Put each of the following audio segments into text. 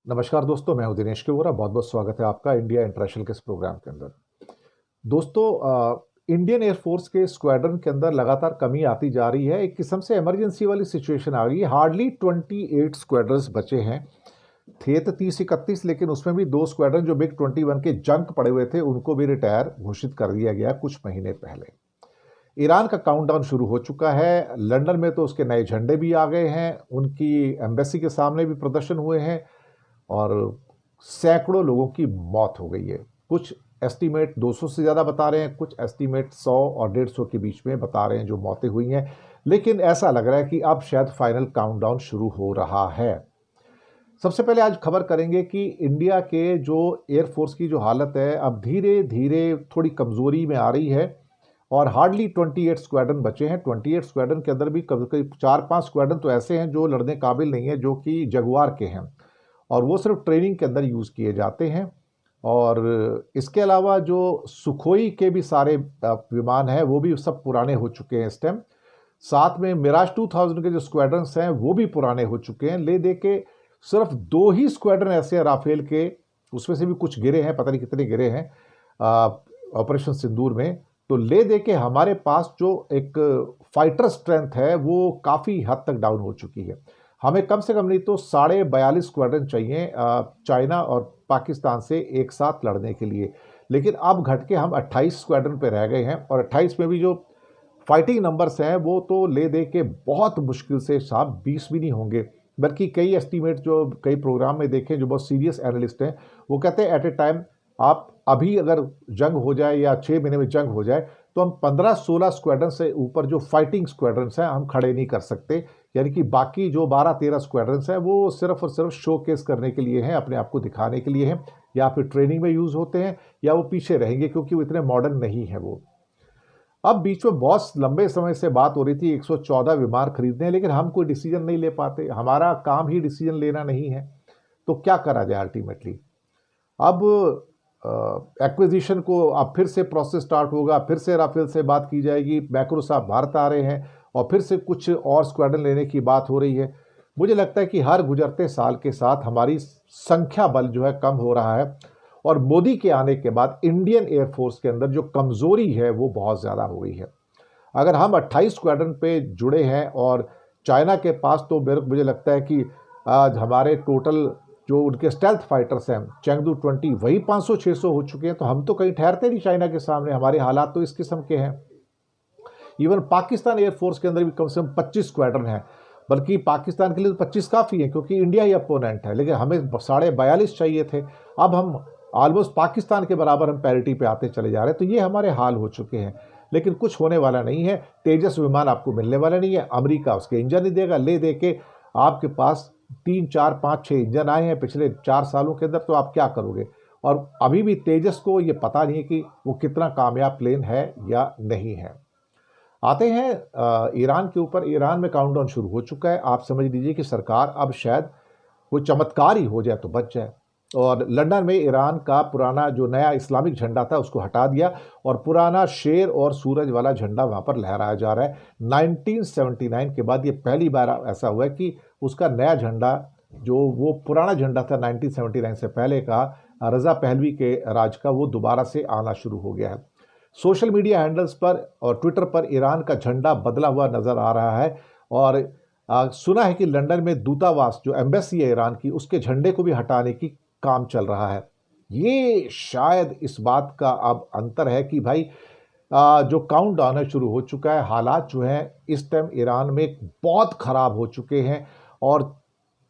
नमस्कार दोस्तों, मैं हूं दिनेश केवरा। बहुत बहुत स्वागत है आपका इंडिया इंटरनेशनल के इस प्रोग्राम के अंदर। दोस्तों, इंडियन एयरफोर्स के स्क्वाड्रन के अंदर लगातार कमी आती जा रही है। एक किस्म से इमरजेंसी वाली सिचुएशन आ गई है। हार्डली 28 स्क्वाड्रन्स बचे हैं। थे तो 30-31, लेकिन उसमें भी 2 स्क्वाड्रन जो मिग 21 के जंक पड़े हुए थे उनको भी रिटायर घोषित कर दिया गया कुछ महीने पहले। ईरान का काउंटडाउन शुरू हो चुका है। लंदन में तो उसके नए झंडे भी आ गए हैं। उनकी एम्बेसी के सामने भी प्रदर्शन हुए हैं और सैकड़ों लोगों की मौत हो गई है। कुछ एस्टीमेट 200 से ज़्यादा बता रहे हैं, कुछ एस्टीमेट 100 और 150 के बीच में बता रहे हैं जो मौतें हुई हैं। लेकिन ऐसा लग रहा है कि अब शायद फाइनल काउंटडाउन शुरू हो रहा है। सबसे पहले आज खबर करेंगे कि इंडिया के जो एयरफोर्स की जो हालत है अब धीरे धीरे थोड़ी कमज़ोरी में आ रही है और हार्डली 28 स्क्वाड्रन बचे हैं। 28 स्क्वाड्रन के अंदर भी करीब 4-5 स्क्वाड्रन तो ऐसे हैं जो लड़ने काबिल नहीं है, जो कि जगुआर के हैं और वो सिर्फ ट्रेनिंग के अंदर यूज़ किए जाते हैं। और इसके अलावा जो सुखोई के भी सारे विमान हैं वो भी सब पुराने हो चुके हैं इस टाइम। साथ में मिराज 2000 के जो स्क्वाड्रन्स हैं वो भी पुराने हो चुके हैं। ले दे के सिर्फ 2 ही स्क्वाड्रन ऐसे हैं राफेल के, उसमें से भी कुछ गिरे हैं, पता नहीं कितने गिरे हैं ऑपरेशन सिंदूर में। तो ले दे के हमारे पास जो एक फाइटर स्ट्रेंथ है वो काफ़ी हद तक डाउन हो चुकी है। हमें कम से कम नहीं तो 42.5 स्क्वाड्रन चाहिए चाइना और पाकिस्तान से एक साथ लड़ने के लिए। लेकिन अब घट के हम 28 स्क्वाड्रन पे रह गए हैं और 28 में भी जो फाइटिंग नंबर्स हैं वो तो ले दे के बहुत मुश्किल से साहब 20 भी नहीं होंगे। बल्कि कई एस्टीमेट जो कई प्रोग्राम में देखें जो बहुत सीरियस एनालिस्ट हैं वो कहते हैं एट ए टाइम आप अभी अगर जंग हो जाए या 6 महीने में जंग हो जाए तो हम 15-16 स्क्वाड्रन से ऊपर जो फाइटिंग स्क्वाड्रन्स हैं हम खड़े नहीं कर सकते। यानी कि बाकी जो 12-13 स्क्वाड्रन्स हैं वो सिर्फ और सिर्फ शो केस करने के लिए हैं, अपने आप को दिखाने के लिए हैं, या फिर ट्रेनिंग में यूज़ होते हैं या वो पीछे रहेंगे क्योंकि वो इतने मॉडर्न नहीं है वो। अब बीच में बहुत लंबे समय से बात हो रही थी 114 विमान खरीदने, लेकिन हम कोई डिसीजन नहीं ले पाते। हमारा काम ही डिसीजन लेना नहीं है, तो क्या करा जाए अल्टीमेटली। अब एक्विजिशन को अब फिर से प्रोसेस स्टार्ट होगा, फिर से राफेल से बात की जाएगी। मैक्रो साहब भारत आ रहे हैं और फिर से कुछ और स्क्वाड्रन लेने की बात हो रही है। मुझे लगता है कि हर गुजरते साल के साथ हमारी संख्या बल जो है कम हो रहा है और मोदी के आने के बाद इंडियन एयरफोर्स के अंदर जो कमज़ोरी है वो बहुत ज़्यादा हो गई है। अगर हम 28 स्क्वाड्रन पे जुड़े हैं और चाइना के पास तो मुझे लगता है कि आज हमारे टोटल जो उनके स्टेल्थ फाइटर्स हैं चेंगडू 20 वही 500-600 हो चुके हैं, तो हम तो कहीं ठहरते नहीं चाइना के सामने। हमारे हालात तो इस किस्म के हैं। इवन पाकिस्तान एयरफोर्स के अंदर भी कम से कम 25 स्क्वाड्रन है, बल्कि पाकिस्तान के लिए तो 25 काफ़ी है क्योंकि इंडिया ही अपोनेंट है। लेकिन हमें 42.5 चाहिए थे, अब हम ऑलमोस्ट पाकिस्तान के बराबर हम पैरिटी पे आते चले जा रहे हैं। तो ये हमारे हाल हो चुके हैं, लेकिन कुछ होने वाला नहीं है। तेजस विमान आपको मिलने वाला नहीं है। अमेरिका उसके इंजन नहीं देगा। ले दे के आपके पास 3, 4, 5, 6 इंजन आए हैं पिछले 4 सालों के अंदर, तो आप क्या करोगे। और अभी भी तेजस को ये पता नहीं है कि वो कितना कामयाब प्लेन है या नहीं है। आते हैं ईरान के ऊपर। ईरान में काउंटडाउन शुरू हो चुका है। आप समझ लीजिए कि सरकार अब शायद कोई चमत्कार ही हो जाए तो बच जाए। और लंदन में ईरान का पुराना जो नया इस्लामिक झंडा था उसको हटा दिया और पुराना शेर और सूरज वाला झंडा वहाँ पर लहराया जा रहा है। 1979 के बाद ये पहली बार ऐसा हुआ है कि उसका नया झंडा, जो वो पुराना झंडा था 1979 से पहले का, रज़ा पहलवी के राज का, वो दोबारा से आना शुरू हो गया है। सोशल मीडिया हैंडल्स पर और ट्विटर पर ईरान का झंडा बदला हुआ नज़र आ रहा है। और सुना है कि लंदन में दूतावास जो एम्बेसी है ईरान की, उसके झंडे को भी हटाने की काम चल रहा है। ये शायद इस बात का अब अंतर है कि भाई जो काउंटडाउन है शुरू हो चुका है। हालात जो हैं इस टाइम ईरान में बहुत ख़राब हो चुके हैं और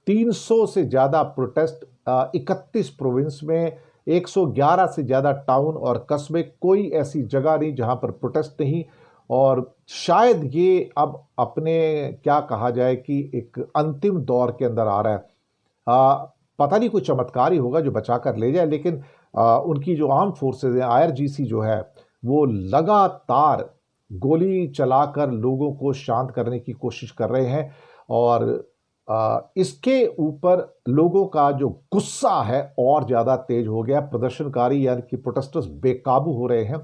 300 से ज़्यादा प्रोटेस्ट 31 प्रोविंस में, 111 से ज़्यादा टाउन और कस्बे, कोई ऐसी जगह नहीं जहां पर प्रोटेस्ट नहीं। और शायद ये अब अपने क्या कहा जाए कि एक अंतिम दौर के अंदर आ रहा है। पता नहीं कोई चमत्कार ही होगा जो बचा कर ले जाए, लेकिन उनकी जो आर्म फोर्सेज है IRGC जो है वो लगातार गोली चलाकर लोगों को शांत करने की कोशिश कर रहे हैं। और इसके ऊपर लोगों का जो गुस्सा है और ज़्यादा तेज हो गया। प्रदर्शनकारी यानी कि प्रोटेस्टर्स बेकाबू हो रहे हैं।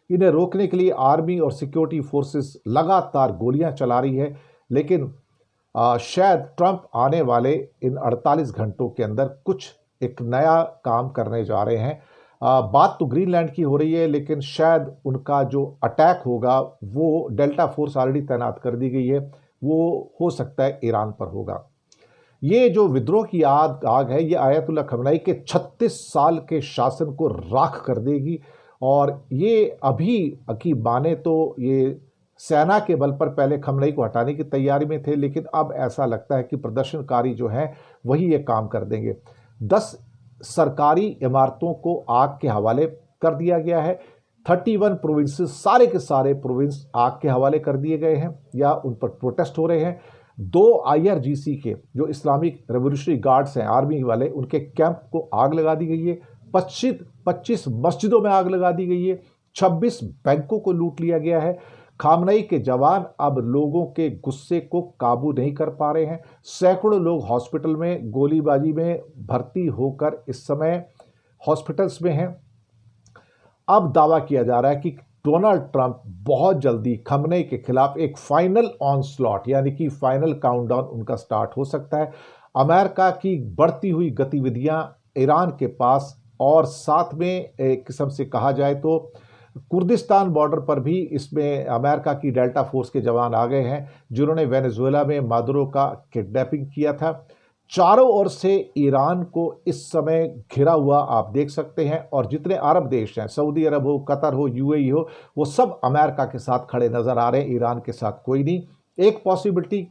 इन्हें रोकने के लिए आर्मी और सिक्योरिटी फोर्सेस लगातार गोलियां चला रही है। लेकिन शायद ट्रंप आने वाले इन 48 घंटों के अंदर कुछ एक नया काम करने जा रहे हैं। बात तो ग्रीनलैंड की हो रही है, लेकिन शायद उनका जो अटैक होगा वो डेल्टा फोर्स ऑलरेडी तैनात कर दी गई है, वो हो सकता है ईरान पर होगा। ये जो विद्रोह की आग है, ये आयतुल्ला खमेनी के 36 साल के शासन को राख कर देगी। और ये अभी की माने तो ये सेना के बल पर पहले खमेनी को हटाने की तैयारी में थे, लेकिन अब ऐसा लगता है कि प्रदर्शनकारी जो हैं वही ये काम कर देंगे। 10 सरकारी इमारतों को आग के हवाले कर दिया गया है। 31 प्रोविंसेस, सारे के सारे प्रोविंस आग के हवाले कर दिए गए हैं या उन पर प्रोटेस्ट हो रहे हैं। 2 IRGC के जो इस्लामिक रेवोल्यूशनरी गार्ड्स हैं, आर्मी वाले, उनके कैंप को आग लगा दी गई है। 25 मस्जिदों में आग लगा दी गई है। 26 बैंकों को लूट लिया गया है। खमेनी के जवान अब लोगों के गुस्से को काबू नहीं कर पा रहे हैं। सैकड़ों लोग हॉस्पिटल में गोलीबारी में भर्ती होकर इस समय हॉस्पिटल्स में हैं। अब दावा किया जा रहा है कि डोनाल्ड ट्रंप बहुत जल्दी खमेनी के खिलाफ एक फाइनल ऑनस्लॉट यानी कि फाइनल काउंटडाउन उनका स्टार्ट हो सकता है। अमेरिका की बढ़ती हुई गतिविधियां ईरान के पास, और साथ में एक किस्म से कहा जाए तो कुर्दिस्तान बॉर्डर पर भी इसमें अमेरिका की डेल्टा फोर्स के जवान आ गए हैं, जिन्होंने वेनेजुएला में मादुरो का किडनैपिंग किया था। चारों ओर से ईरान को इस समय घिरा हुआ आप देख सकते हैं, और जितने अरब देश हैं, सऊदी अरब हो, कतर हो, UAE हो, वो सब अमेरिका के साथ खड़े नजर आ रहे हैं, ईरान के साथ कोई नहीं। एक पॉसिबिलिटी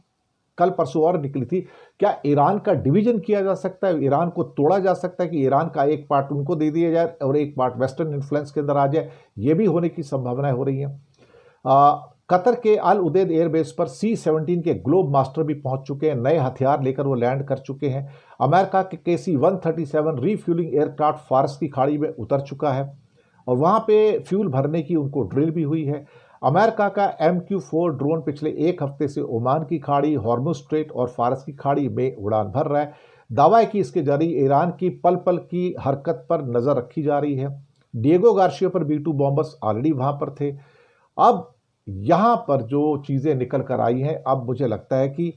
कल परसों और निकली थी, क्या ईरान का डिवीजन किया जा सकता है, ईरान को तोड़ा जा सकता है कि ईरान का एक पार्ट उनको दे दिया जाए और एक पार्ट वेस्टर्न इन्फ्लुएंस के अंदर आ जाए। ये भी होने की संभावनाएं हो रही हैं। कतर के अल उदैद एयरबेस पर C-17 के ग्लोब मास्टर भी पहुंच चुके हैं, नए हथियार लेकर वो लैंड कर चुके हैं। अमेरिका के KC-137 रीफ्यूलिंग एयरक्राफ्ट फारस की खाड़ी में उतर चुका है और वहां पे फ्यूल भरने की उनको ड्रिल भी हुई है। अमेरिका का MQ-4 ड्रोन पिछले एक हफ्ते से ओमान की खाड़ी, हॉर्मुज स्ट्रेट और फारस की खाड़ी में उड़ान भर रहा है। दावा है कि इसके जरिए ईरान की पल पल की हरकत पर नजर रखी जा रही है। डिएगो गार्सिया पर B-2 बॉम्बर्स ऑलरेडी वहां पर थे। अब यहां पर जो चीजें निकल कर आई हैं, अब मुझे लगता है कि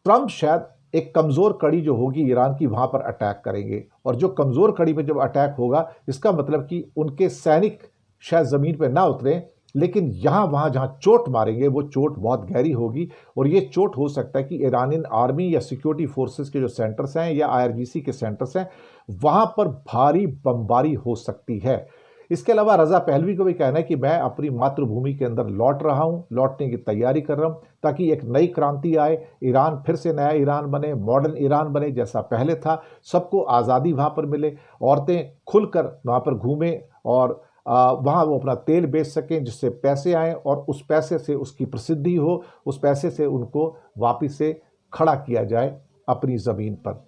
ट्रंप शायद एक कमजोर कड़ी जो होगी ईरान की, वहां पर अटैक करेंगे। और जो कमजोर कड़ी में जब अटैक होगा, इसका मतलब कि उनके सैनिक शायद जमीन पर ना उतरे, लेकिन यहां वहां जहां चोट मारेंगे वो चोट बहुत गहरी होगी। और ये चोट हो सकता है कि ईरानियन आर्मी या सिक्योरिटी फोर्सेस के जो सेंटर्स हैं या IRGC के सेंटर्स हैं, वहां पर भारी बमबारी हो सकती है। इसके अलावा रजा पहलवी को भी कहना है कि मैं अपनी मातृभूमि के अंदर लौट रहा हूं, लौटने की तैयारी कर रहा हूं, ताकि एक नई क्रांति आए, ईरान फिर से नया ईरान बने, मॉडर्न ईरान बने जैसा पहले था, सबको आज़ादी वहां पर मिले, औरतें खुलकर वहां पर घूमें और वहाँ वो अपना तेल बेच सकें, जिससे पैसे आएँ और उस पैसे से उसकी प्रसिद्धि हो, उस पैसे से उनको वापस से खड़ा किया जाए अपनी ज़मीन पर।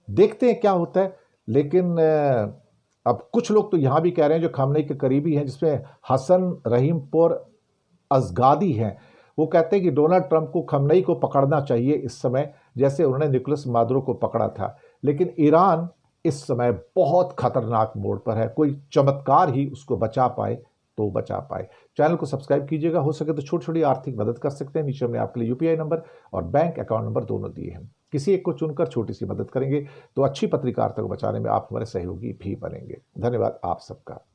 देखते हैं क्या होता है। लेकिन अब कुछ लोग तो यहाँ भी कह रहे हैं जो खमेनी के करीबी हैं, जिसमें हसन रहीमपुर अज़गादी हैं, वो कहते हैं कि डोनाल्ड ट्रंप को खमेनी को पकड़ना चाहिए इस समय, जैसे उन्होंने निकोलस मादुरो को पकड़ा था। लेकिन ईरान इस समय बहुत खतरनाक मोड़ पर है, कोई चमत्कार ही उसको बचा पाए तो बचा पाए। चैनल को सब्सक्राइब कीजिएगा, हो सके तो छोटी छोटी आर्थिक मदद कर सकते हैं। नीचे हमने आपके लिए UPI नंबर और बैंक अकाउंट नंबर दोनों दिए हैं। किसी एक को चुनकर छोटी सी मदद करेंगे तो अच्छी पत्रकारिता को बचाने में आप हमारे सहयोगी भी बनेंगे। धन्यवाद आप सबका।